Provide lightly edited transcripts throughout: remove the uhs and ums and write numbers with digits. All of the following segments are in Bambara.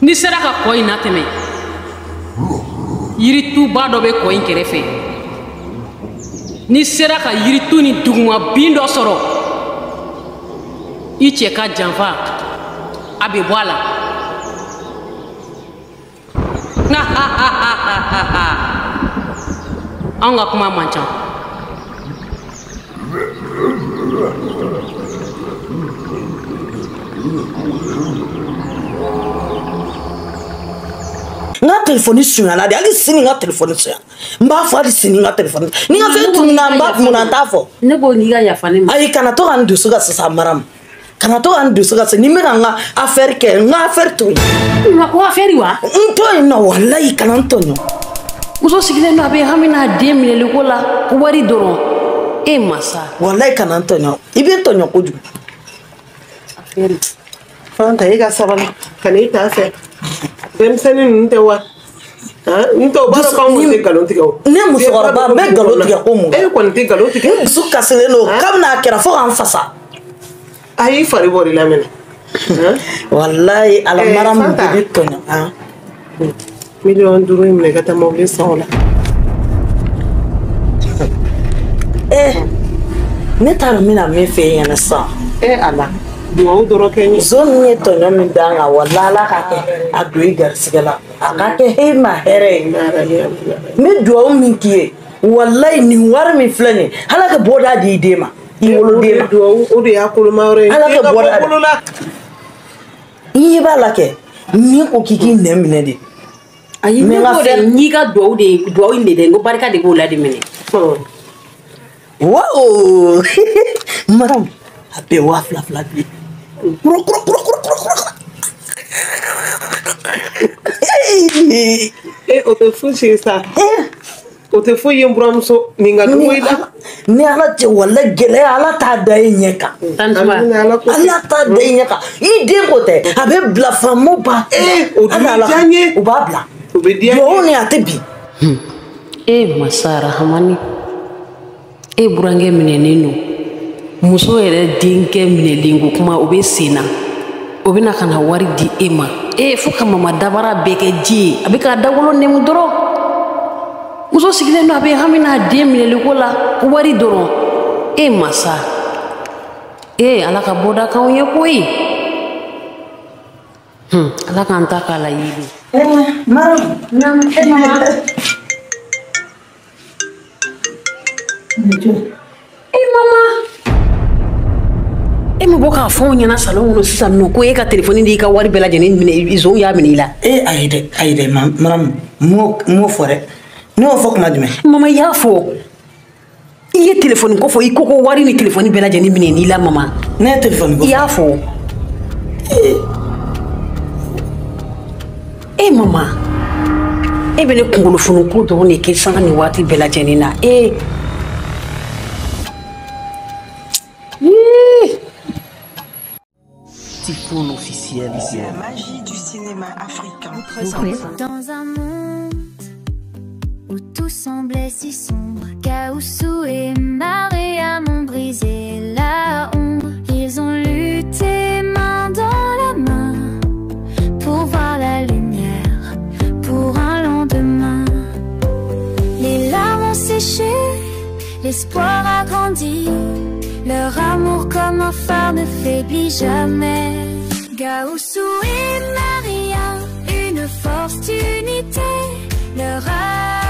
Ni sera ka ko in na tɛmɛ yirituba dɔ bɛ ko in kɛrɛfɛ ni sera ka yiritu ni duguma bin dɔ sɔrɔ I cɛ ka janfa a bɛ bɔ a la an ka kuma man ca nga telefoni sunyala de ali sini nga telefoni sunya mba fo ali sini nga telefoni ni nga fe tunna mba muna tafo ne bo ni ga yafa ne ma ay kana to kan dusu ga sa maram kana to kan dusu ga sa ni me nga affaire ke nga affaire to ma ko affaire wa to no wallahi kana Antonio muso sigile no abe hamina 2 millions ko la ko wari doron e masa wallahi kana Antonio ibe Antonio ko ju affaire fanta yi ga sabala kana ita affaire dem senin nte wa nte o baro kan mo te galontiga o ne muso ba be galontiga ko mo ko nte galontiga su kasele no kamna kera fo an fasa ayi fari bori la mena wallahi ala maram be tonya million duru imne gata mo le sola ne tara mina me fe yana sa ala duwa doro kenyi zon ne tonya min danga wallahi ka ke adui garsigala aka ke he ma here me duwa min kiye wallahi ni war mi flani halaka boda di dema I wolo dema duwa o de yakulu mawre halaka boda yi ba lake ni ko kiki nemine de ayi me ko de ni ga duwa inde de ngo barka de go la de mene wow madam abe wa fla bi kuro o te fushi sa o te fu yem bramso ninga duida ni ala je wala gele ala ta da nyeka ala ta da nyeka I de kote abe bla famo ba o dianye o ba bla o be dianye yo ni atebi masara hamani burange mineneno muso yɛrɛ denkɛ minɛlenko kuma o bɛ senna o bɛna ka na wari di e ma fo ka mama dabara bɛɛ kɛ ji ye a bɛ k'a dawolo nɛmu dɔrɔn muso sigilen don a bɛ hami n'a den minɛlenko la wari dɔrɔn masa ala ka bɔda k'anw ye koyi ala k'an ta k'a la yeli mama me bɔ k'a fɔ ɲɛna salon kɔnɔ sisan nɔ ko ka telefoni di ka wari bɛɛ lajɛlen minɛ izon y'a minɛ I la ayi dɛ maram mo fɔ dɛ ne y'o fɔ kuma jumɛn mama I y'a fɔ I ye telefoni ko fɔ I ko wari ni telefoni bɛɛ lajɛlen minɛ I la mama ne ye telefoni ko I y'a fɔ mama bɛ ne kunkolo funu ko dɔrɔn de kɛ sanga ni waati bɛɛ lajɛlen na Typhoon officiel. La magie du cinéma africain. Dans un monde où tout semblait si sombre, Gaoussou et Maria m'ont brisé la ombre. Ils ont lutté main dans la main pour voir la lumière, pour un lendemain. Les larmes ont séché, l'espoir a grandi. Leur amour comme un phare ne faiblit jamais. Gaoussou et Maria, une force d'unité. Leur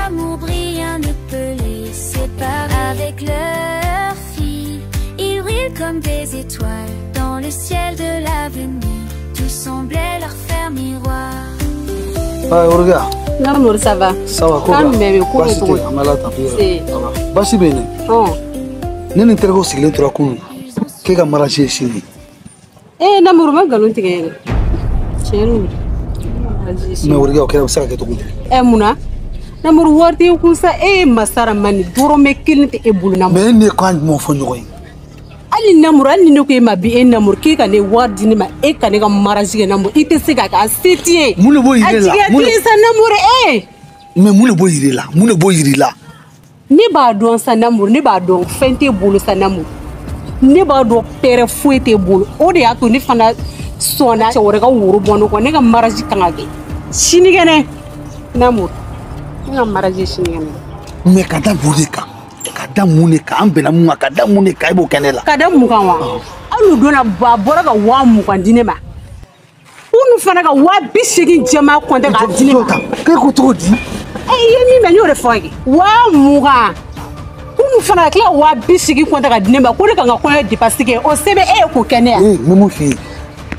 amour brillant ne peut les séparer. Avec leur fille, ils brillent comme des étoiles dans le ciel de l'avenir. Tout semblait leur faire miroir. Urga. Namour, ça va. Ça va quoi? Basi bene. Nene tergo sigilen tora kunu ke ka maraje sini Namour ma galon tigɛ cɛnu me wurga o kɛra saka ke to muna Namour warti kun sa masara mani dɔrɔmɛ kelen tɛ bulu Namour mais ne kan mo fɔ ɲɔgɔn ye ali Namour ali ne ko ma bi Namour k'i ka ne wari di ne ma ka ne ka maraje kɛ Namour I tɛ se ka k'a se tiɲɛ mun de b'o yire la mun sa Namour mais mun de b'o yire la mun de b'o yire la ne b'a dɔn sa Namour ne b'a dɔn fɛn tɛ bolo sa Namour ne b'a dɔn pɛrɛ foyi tɛ bolo o de y'a to ne fana sona cewore ka woro bono ko ne ka maraji kangage sinigene namur nga maraji sinigene mais kada bodeka kada muneka ambena mu kada muneka ibo kenela kada mu kan wa alu dona ba bora ka wa mu kan dinema unu fana ka wa bisigi jama konta ka dinema ke ko to di yemi me nyore fogi wa mu kan unu fana kila wa bisigi konta ka dinema ko de kan ko de pasike o sebe ko kenea memu fi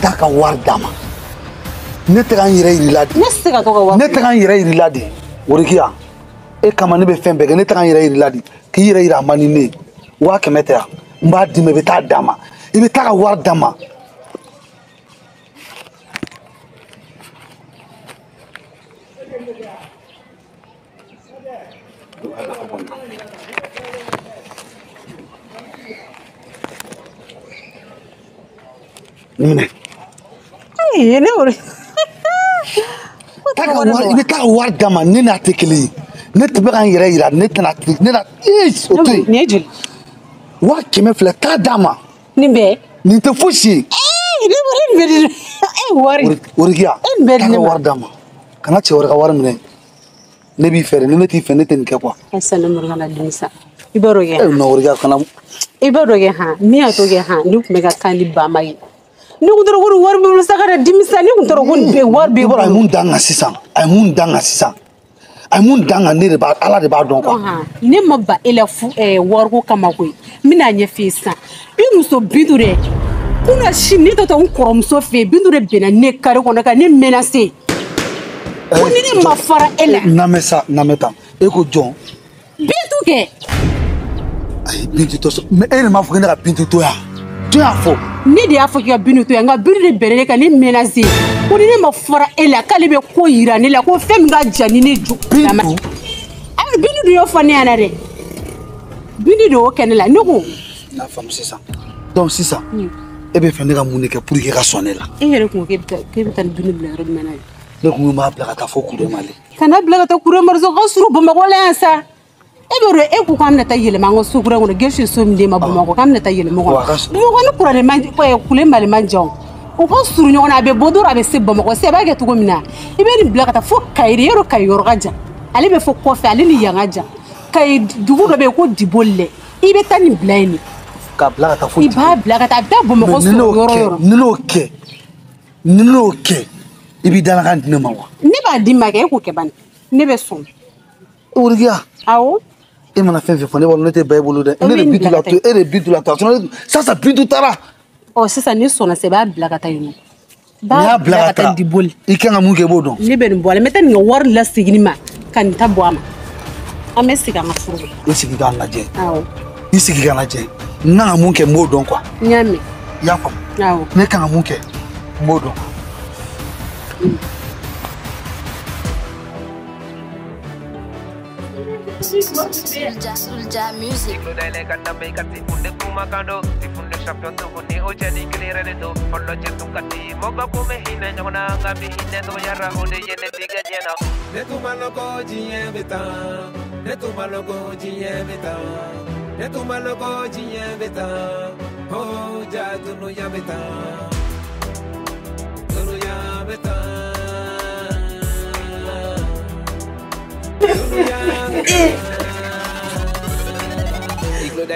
taka wardama ne te kan yire iriladi ne se ka to ka wa ne te kan yire iriladi worikia e kama ne be fembe ne te kan yire iriladi ki yire ira mani ne wa kemeta mba dime be ta dama ibe taka wardama Nimene ne ore ibe taka wardama ne na tekeli ne te be kan yire ira ne te na ne na oto ne jul wa keme fle ta dama nimbe ni te fushi ne ore wari worikia taka wardama kana che wora ka war mine ne bi fere ne ti fene ten ke kwa assalamu alaikum dinsa ibaroge no worikia kana ibaroge ha mi atoge ha ni kumeka kandi ba mai ni kutoro ko war bi sakara dimisa ni kutoro ko be war be ko ay mun danga sisan ay mun danga ne ba ala de ba don kwa ne mabba ila fu war ko kama ko mina nye fisa bi muso bidure kuna shini to on koromso fe bidure bena ne kare ko na ka ne menace ko ni ma fara ela nameta e ko jon bitu ke ay bintu to me e ma fu ne ka bintu to ya to ya fo ni de afo ka binu to ya nga binu de bere ka ni menace ko ni ma fara ela kale be ko yira ni la ko fem ga jani ni ju ay binu de yo fani ana de binu de o kenela ni ko na fam sisa donc sisa e be fene ka munike pour que ka sonela e here ko ke tan binu bla ro menay ne ko ma bla ka ta fo ku de mali kana bla ka ta kure marzo gasuru ba ma wala ansa e be ro e ku kam na ta yele ma ngo sukura ngo geshi so mde ma ba ma ko kam na ta yele mo ko ni kurale man ko e kule mali man jaw o ko suru nyo na be bodura be se ba ma ko se ba ke to ko mina e be ni bla ka ta fo kayri yoro kayoro gaja ale be fo ko fe ale ni yanga ja kay dugu do be ko dibolle e be tani blaini ka bla ka ta fo iba bla ka ta be bo ma ko suru yoro nino ke ibi dala kan dina mawa ne ba di ma ke ko ke ban ne be son worikia awo e mana fɛn fɛn fɔ ne bolo ne tɛ bɛɛ bolo dɛ ne de bitu la to e de bitu la to sasa bitu taara sisan ni sɔnna se b'a bila ka taa yen nɔ n'i y'a bila ka taa di boli i kan ka mun kɛ i b'o dɔn ne bɛ nin bɔ a la n bɛ taa nin ka wari lasegin ma ka nin ta bɔ a ma an bɛ segin an ka furu la i sigi k'an lajɛ awɔ i sigi k'an lajɛ n kan ka mun kɛ n b'o dɔn quoi n y'a mɛn i y'a faamu awɔ ne kan ka mun kɛ n b'o dɔn Soulja music.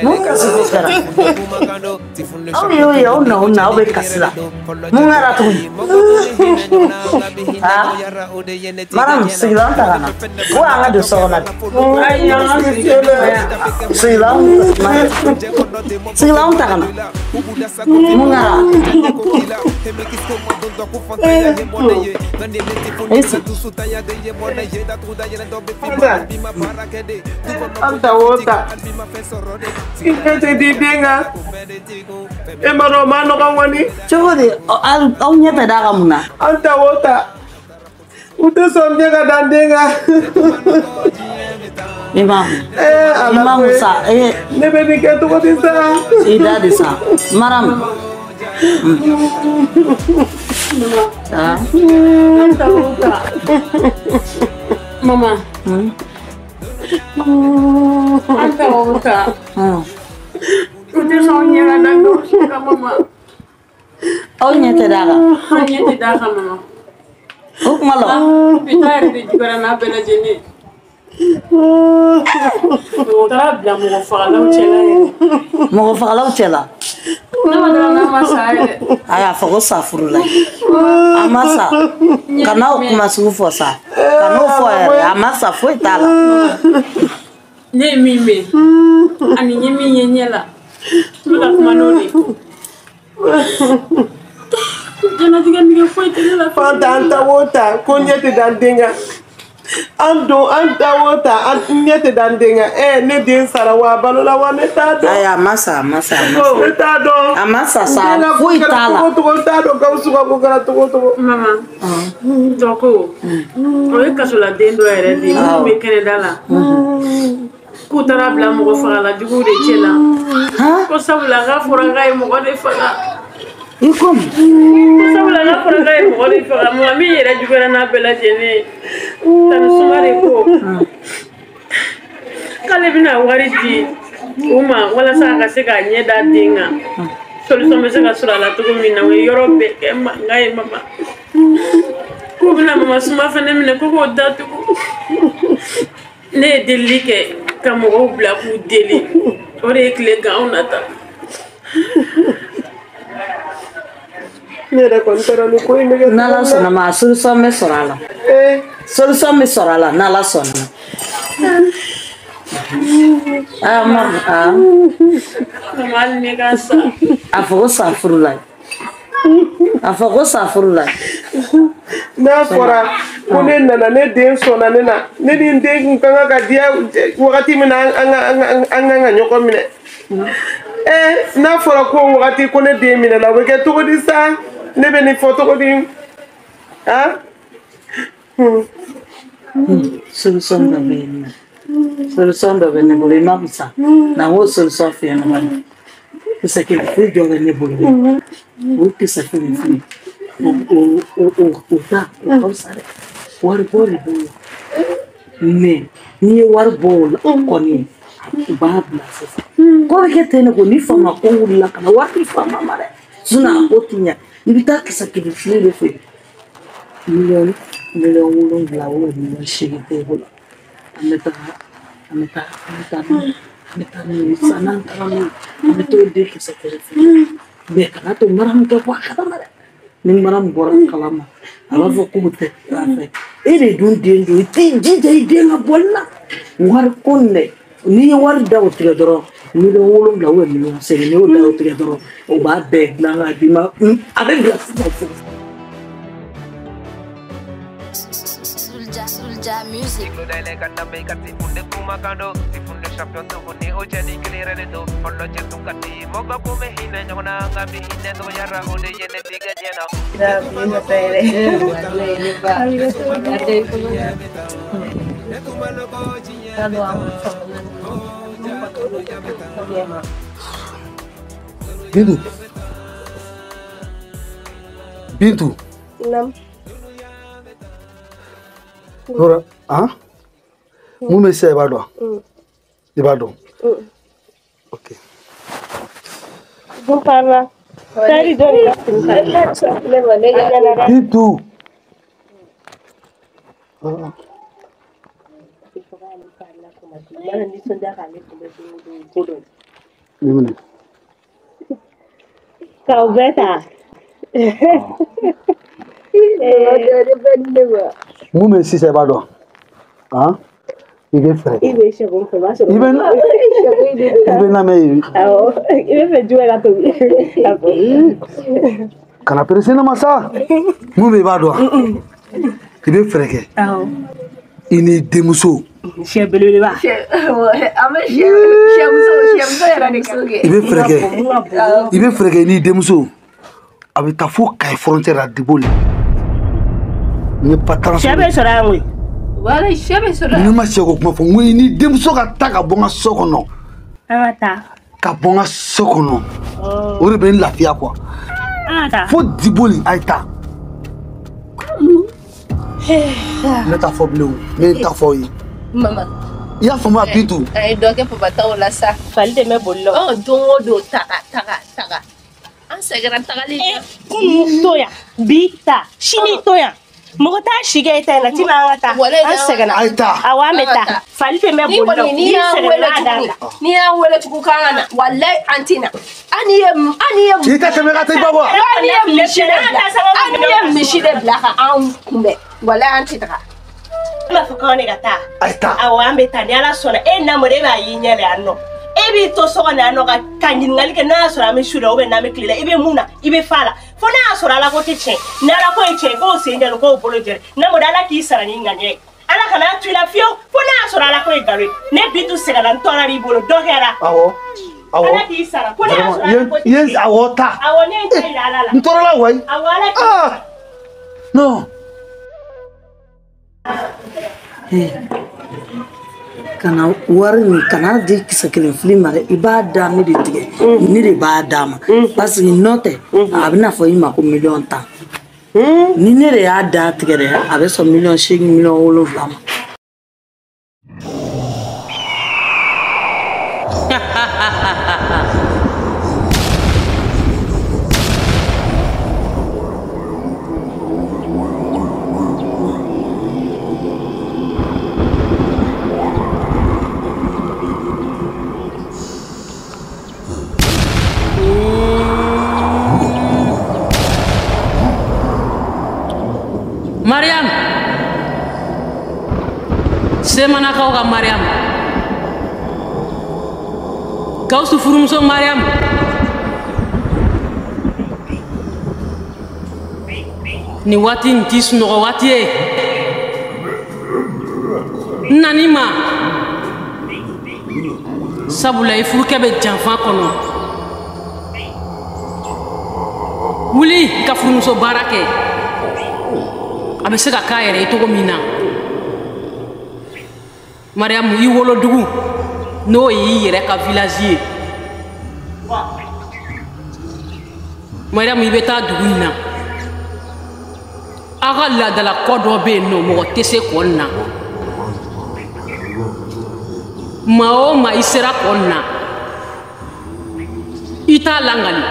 Mun kasi ko kara aw yo na be kasila mun ara tu ha maram sigilan ta kana ko anga do so na ay ya sigilan ta kana mun ara anta wota Ite di denga. E mano mano kan wani. Chogodi au nyata daga muna. Anta wota. Ute somje ga dan denga. Imam. Imam sa ne be ni ke to ko disa. Ida disa. Maram. Anta wota. Mama. Anta wota. Ute somje ga dan do ka mama. aw ɲɛ tɛ d'a kan An ɲɛ tɛ d'a kan mama. o kuma la Bi ta yɛrɛ de juguyara n'a bɛɛ lajɛlen. O taara bila mɔgɔ fagalaw cɛla yɛrɛ. mɔgɔ fagalaw cɛ la Ne ma dɔrɔn n'a ma sa yɛrɛ. a y'a fɔ ko sa furu la a ma sa ka n'aw kuma sugu fɔ sa ka n'o fɔ yɛrɛ a ma sa foyi t'a la Ne ye min mɛn ani n ye min ye ɲɛ la n bɛ ka kuma n'o de ye. Jɛnatigɛ nege foyi tɛ ne la. Fanta an ta o ta ko ɲɛ tɛ da n den kan. An don an ta o ta an ɲɛ tɛ da n den kan. Ne den sara wa a balola wa ne t'a dɔn. ayi a ma sa a ma sa Ne t'a dɔn. a ma sa sa foyi t'a la Togo n t'a dɔn Gawusu ka ko kɛra togo togo. Mama dɔ ko o ye kasoladen dɔ yɛrɛ de ye minnu bɛ kɛnɛda la. K'u taara bila mɔgɔ fagalajuguw de cɛ la. Ko sabula k'a fɔra k'a ye mɔgɔ de faga. i komi Sabula k'a fɔra k'a ye mɔgɔ de faga mɔgɔ min yɛrɛ juguyara n'a bɛɛ lajɛlen ye. Tani Sumare ko k'ale bɛna wari di u ma walasa a ka se k'a ɲɛ da den kan. Solution bɛ se ka sɔrɔ a la cogo min na o ye yɔrɔ bɛɛ kɛ mankan ye mama. K'u bɛna mama Suma fɛnɛ minɛ ko k'o datugu. Ne ye delili kɛ ka mɔgɔw bila k'u deli o de ye tile ganw nata. Ne yɛrɛ kɔni t'a dɔn ni ko in bɛ kɛ. n'ala sɔnna ma solution bɛ sɔrɔ a la solution bɛ sɔrɔ a la n'ala sɔnna Mama hali ne ka sa. a fɔ ko sa furu la a fɔ ko sa furu la N'a fɔra ko ne nana ne den sɔnna ne na ne ni n den kun kan ka diya wagati min na an kan ka ɲɔgɔn minɛ. N'a fɔra ko wagati ko ne den minɛ la o bɛ kɛ cogo di sa ne bɛ nin fɔ cogo di solution dɔ bɛ yen nɔ solution dɔ bɛ ne bolo i ma fisa na n k'o solution f'i ɲɛna bani kisɛ kelen foyi dɔ bɛ ne bolo dɛ o kisɛ kelen filɛ o ta o ka fisa dɛ wari bɔ de b'o la mais n'i ye wari bɔ o la kɔni u b'a bila sisan ko bɛ kɛ ten de ko ni fama ko wulila ka na wari ti fama ma dɛ sinon a ko ti ɲɛ i bɛ taa kisɛ kelen filɛ de fɛ miliyɔn 7 miliyɔn 8 t'e bolo an bɛ taa ni san n'an taara n'o ye an bɛ t'o den kisɛ kelen filɛ mais kana to maramu tɛ bɔ a kalama dɛ ni maramu bɔra a kalama a b'a fɔ k'u tɛ a fɛ e de dun den don i t'i jija i den ka bɔli la wari ko nin dɛ n'i ye wari da o tigɛ dɔrɔn miliyɔn 7 miliyɔn 8 n'i y'o da o tigɛ dɔrɔn o b'a bɛɛ dilan k'a d'i ma a bɛ bila sisan Soulja music. Bintu. Nam. Nora, mun bɛ se i b'a dɔn? I b'a dɔn? Ok. Bon parla. Tari doni la. Bintu. Kau beta. Mun bɛ sisan i b'a dɔn? I bɛ fɛɛrɛ kɛ. I bɛ sɛgɛn fɛ b'a sɔrɔ. I bɛ lamɛn yen. Awɔ, i bɛ fɛ jumɛn ka tobi? Kana perese na ma sa. Mun bɛ i b'a dɔn wa? I bɛ fɛɛrɛ kɛ. Awɔ. I ni denmuso. Sɛ belebeleba. An bɛ sɛmuso yɛrɛ de kan kɛ. I bɛ fɛɛrɛ kɛ. I bɛ fɛɛrɛ kɛ i ni denmuso. A bɛ taa fo Kayi frontière la Diboli. N ye patron. Sɛ bɛ sɔrɔ yan koyi. Wala sɛ bɛ sɔrɔ yan. Ni ma sɛ ko kuma fɔ n ko i ni denmuso ka taa ka bɔ n ka so kɔnɔ. An ka taa. Ka bɔ n ka so kɔnɔ. O de bɛ n lafiya quoi. An ka taa. Fo Diboli a ye taa. Ne t'a fɔ bilen o, ne t'a fɔ ye. Mama. I y'a faamuya Bintu. A ye dɔ kɛ papa taw la sa. Fali tɛ mɛn boli la. Don o don taga. An sɛgɛrɛ tagali la kunu to yan bi ta sini to yan mɔgɔ t'a si kɛ e ta in na ti ma an ka taa an sɛgɛnna awɔ an bɛ taa fali fɛn bɛ boli la n'i y'an wele tugun n'i y'an wele tugun k'an ka na walayi an ti na an ye i tɛ tɛmɛ ka taa i ba bɔ an ye misi de bila ka an kunbɛn walayi an ti taga an b'a fɔ k'an ne ka taa awɔ an bɛ taa ni ala sɔnna e namɔ e b'a y'i ɲɛ la yan nɔ e b'i to so kɔnɔ yan nɔ ka ɲininkali kɛ n'a y'a sɔrɔ an bɛ su la n'an bɛ tile la i bɛ mun na i bɛ fa la fo n'a y'a sɔrɔ ala ko tɛ tiɲɛ ni ala ko ye tiɲɛ k'o sen jɛlen k'o bolo jɛlen namɔ ala k'i sara ni ŋaniya ye ala kana to i la fiyewu fo n'a y'a sɔrɔ ala ko ye nkalon ye ne bi tu sɛgɛnna n tɔɔrɔ b'i bolo dɔ kɛra ala k'i sara fo n'a y'a sɔrɔ ala ko tɛ tiɲɛ awɔ ta awɔ ne ye n ta yira ala la n tɔɔrɔ la wayi awɔ ala k'i sara non kana wari ni kana di kisɛ kelen fili ma dɛ i b'a da ne de tigɛ ne de b'a d'a ma parce que n'o tɛ a bɛna fɔ i ma ko 100000 ni ne de y'a da tigɛ dɛ a bɛ sɔn 8 millions 7 ma. Mariam Semanakaw ka Mariam Gawusu furumuso Mariam ni waati in ti sunɔgɔ waati ye nani ma sabula I furukɛ bɛ janfa kɔnɔ wuli ka furumuso baara kɛ a bɛ se ka k'a yɛrɛ ye cogo min na Mariam I wolodugu n'o y'i yɛrɛ ka village ye Mariam I bɛ taa dugu in na a ka laadala kɔ dɔ bɛ yen nɔ mɔgɔ tɛ se kɔn na maa o maa I sera kɔn na I t'a langali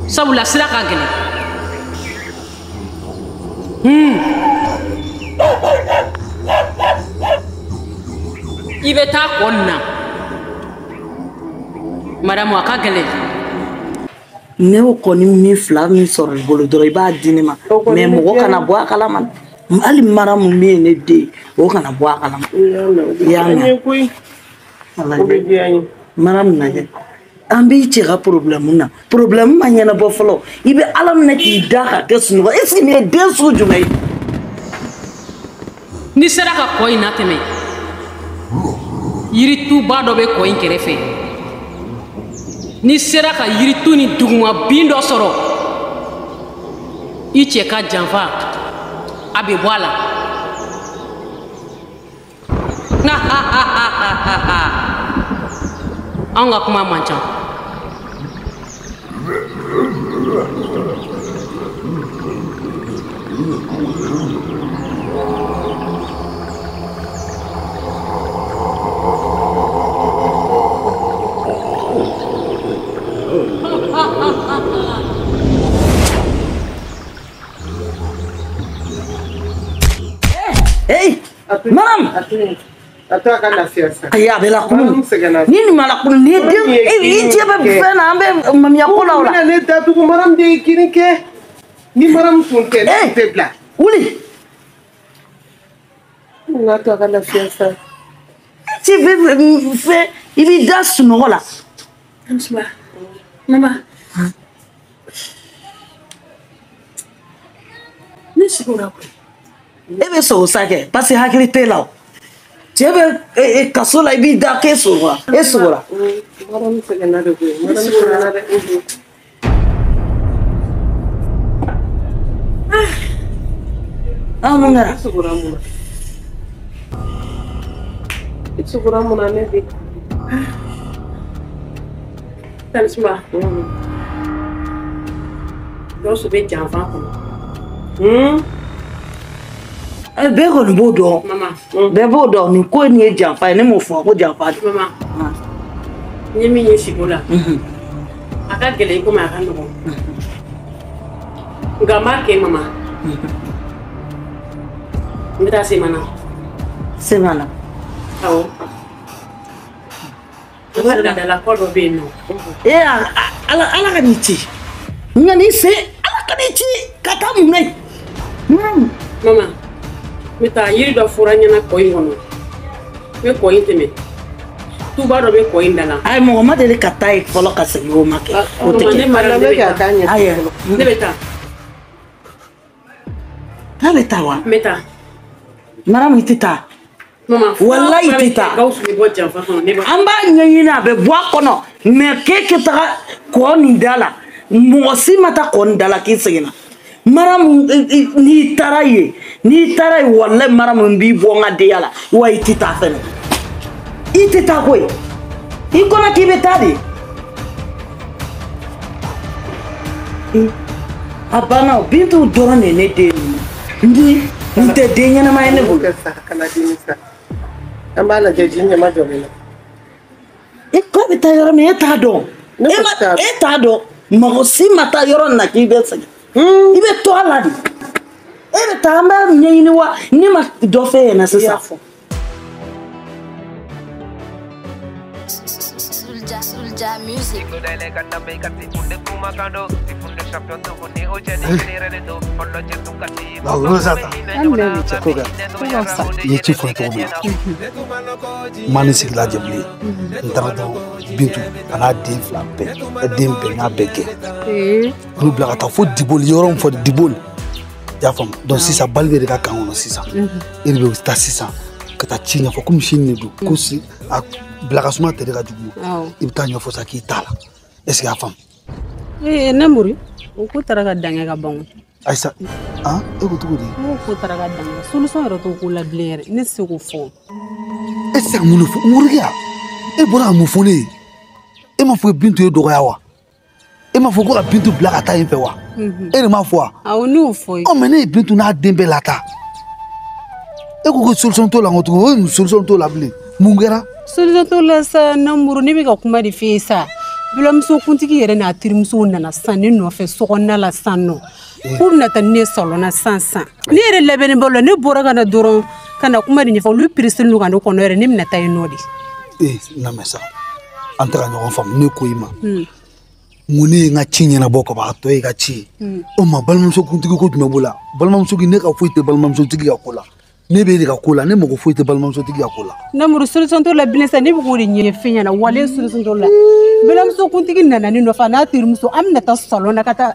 sabula sira ka gɛlɛn I bɛ taa kɔn na Mariam a ka gɛlɛn ne y'o kɔni min fila min sɔrɔ I bolo dɔrɔn I b'a di ne ma mais mɔgɔ kana bɔ a kalama hali Mariam min ye ne den o kana bɔ a kalama i y'a mɛn Mariam lajɛ an b'i cɛ ka problème na problème ma ɲɛnabɔ fɔlɔ I bɛ ala minɛ k'i da ka kɛ sunɔgɔ est ce que nin ye den sugu jumɛn ye ni sera ka kɔ in natɛmɛ yirituba dɔ bɛ kɔ in kɛrɛfɛ ni sera ka yiritu ni duguma bin dɔ sɔrɔ I cɛ ka janfa a bɛ bɔ a la an ka kuma man ca Hey, Mariam. Attends, quand la fiancée. Ayi a bɛ lakunu ni nin ma lakunu ni den I cɛ bɛ fɛn na an bɛ mamiya ko la o la. Ne datugu Mariam de ye girin kɛ ni Mariam tun tɛ ne tɛ bila. Wuli. N ka to ka la fiancée. Ci bɛ fɛn I b'i da sunɔgɔ la. Mama ne sigura koyi e bɛ sɔn o sa kɛ parce que hakili t'e la o cɛ bɛ kaso la I b'i da k'e sogora e sogora. Mariam sɛgɛnna de koyi Mariam sɛgɛnna dɛ. Mun kɛra. I sogora mun na ne de. Tanisuma Gawusu bɛ janfa kɔnɔ bɛɛ kɔni b'o dɔn bɛɛ b'o dɔn nin ko nin ye janfa ye ne m'o fɔ ko janfa de mama n ye min ye siko la aka gele ko ma kan no gama ke mama ngita semana awo wala da la ko do be no ala ka ni ci ngani se ala ka ni ci kata mu nay mama mita yiri do furanya na ko ngono me ko inteme tuba do be ko indala ay mo ma de kata e folo ka se yo make o te ne mara be ka tanya ay ne beta ta beta wa meta mara mi tita mama wallahi tita amba nyina be bo kono me keke ta ko ni dala mo si mata ko ndala kisina mara ni taraye wallahi mara mun bi bo ngade yala wa tita fene itita koy ikona kibetadi abana bintu dorone ne de ndi nte denya na mai ne bu kana dinisa ambala jejinya majobela ko bita yoro me ta do ta do mo si mata yoro na kibetsa ibe to aladi ebe tamba nyini wa ni ma do fe na sasa Soulja music. Ye ci fo to mani sig la jebli ndara do bintu ana den flampe den be na bege lu bla ta fo dibol yoron fo dibol ya fam donc si ça balbe de ka kan on 600 il be sta 600 que ta chinya fo comme chine du ko si a bla suma te de ka jugu ibta nyo fo sa ki tala est-ce que fam namuri ko taraga danga ka bon Aïssa, hein? Écoute, ko taraga danga solution ero to ko la blaire ne se ko fo est-ce que mon fo mouria e bora mo fo ne e ma fo bintu e dogo yawa e ma fo ko bintu black ata yin fe wa e ma fo a o ni fo o me ne bintu na dembe lata e ko solution to la ngoto o solution to la bli mungera solution to la sa namuru ni be ka kuma di fi sa bilamso kuntigi yere na tirimso nana sanni no fe sokonna la sanno pour na tanne solo na sansan ni yere lebeni bolo ne bora kana doron kana kuma di fo lu prisel nu kana ko no yere ni na tay nodi na mesa antara nyo fam ne ko ima muni nga chinya na boko ba to e ga chi o ma balmso kuntigi ko tuma bula balmso gi ne ka fuite balmso tigi ya kula ne be de ka kula ne mo ko fuite balmso tigi ya kula na muru solution to la binesa ne bu ri nye finya na wale solution to la bilamso kuntigi nana ni no fa na tirimso amna ta solo na kata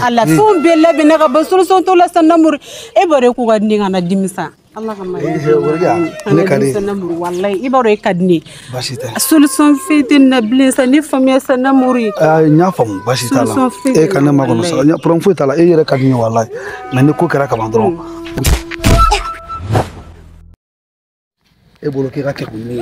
ala fon be la bina ka solution to la sanamur e bare ko ga ninga na dimisa Allah kama ne kadi sanamur wallahi e bare kadni basita solution fitin na binesa ni famia sanamuri nya fam basita la e kana ma kono sa nya prom fuita la e yere kadni wallahi na ne ko kara ka bandron e bolo ke ga ke ko ne